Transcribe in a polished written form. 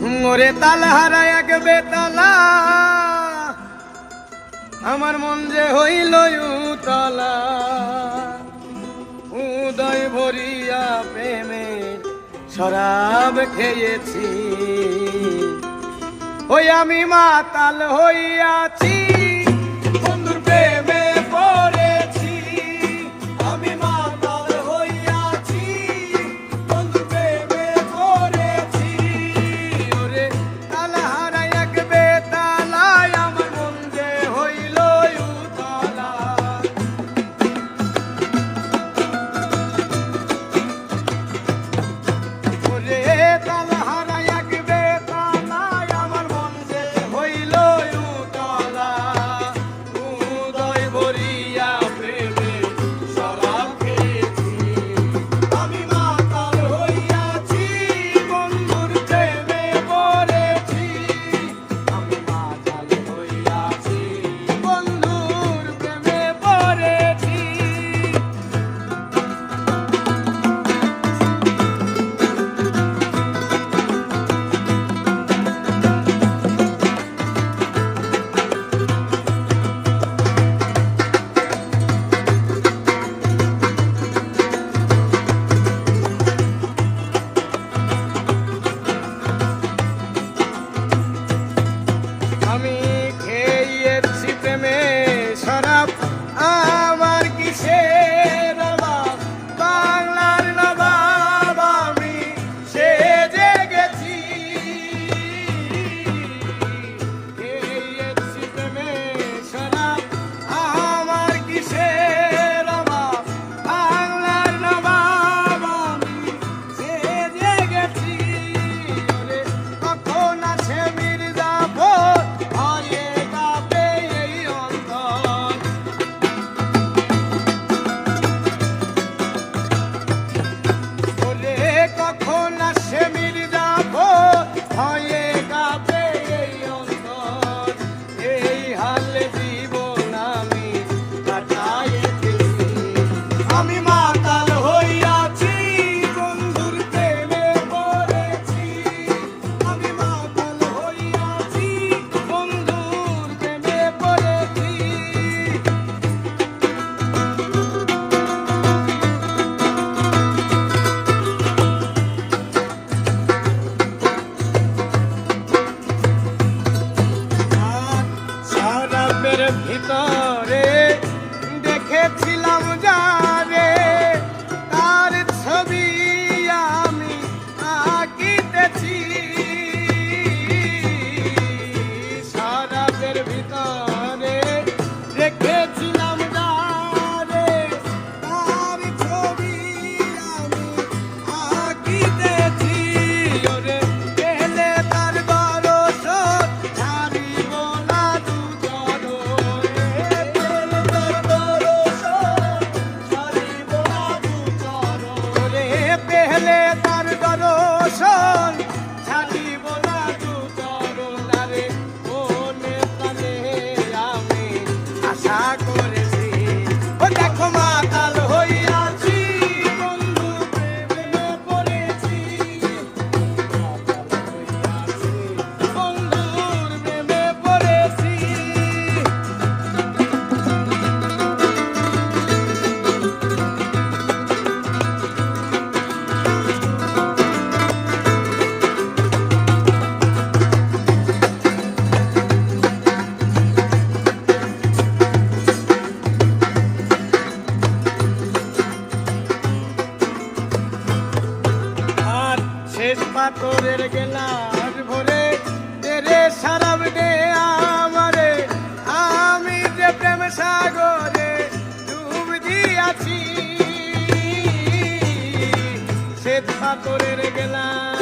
ওরে তাল হারায় এক বেতালা, আমার মন যে হইল উতলা। উদয় ভরিয়া প্রেমে শরাব খেয়েছি, ওই আমি মাতাল হইয়াছি। বন্ধুর প্রেমে পড়েছি, আমি মাতাল হইয়াছি। বন্ধুর প্রেমে পড়েছি, ওরে তাল হারায় এক বেতালায়, আমার মন যে হইল উতলা। ওরে তাল হারায় এক বেতালায়, আমার মন যে হইল উতলা। উদয় ভরিয়া প্রেমে শরাব খেয়েছি, আমি মাতাল হইয়াছি। বন্ধুর প্রেমে পড়েছি, আমি মাতাল হইয়াছি। বন্ধুর প্রেমে পড়েছি। আমি খেয়েছি প্রেমে শরাব, আমার কিসের অভাব। বাংলার নবাব আমি সেজে গেছি। খেয়েছি প্রেমে শরাব, আমার কিসের অভাব। বাংলার নবাব আমি সেজে গেছি। ওরে কখন আছে মির্জাফর, ভয়ে কাঁপে এই অন্তর। ওরে কখন আসে মির্জাফর, ভয়ে কাঁপে এই অন্তর। এই হালে জীবন আমি কাটাইতেছি, আমি মাতাল হইয়াছি। বন্ধুর প্রেমে পড়েছি, আমি মাতাল হইয়াছি। বন্ধুর প্রেমে পড়েছি। শরাবের ভিতরে দেখেছিলাম যারে, তার ছবি আমি আঁকিতেছি। শরাবের ভিতরে দেখেছিলাম যারে, তার ছবি আমি আঁকিতেছি। ওরে পেলে তার দর্শন ছাড়িব না দুচরণ। পেলে তার দর্শন ছাড়িব না দুচরণ। ওরে পেলে তার দর্শন ছাড়িব না দুচরণ। আরে মনে প্রাণে আমি আশা করেছি, ও দেখো মাতাল হইয়াছি। বন্ধু প্রেমে পড়েছি, মাতাল হইয়াছি। বন্ধুর প্রেমে পড়েছি। আর শেষ পাথরের গেলাস ভরে তেরে শরাব দে আমারে, আমি যে প্রেম সাগরে ডুব দিয়াছি। শেষ পাথরের গেলাস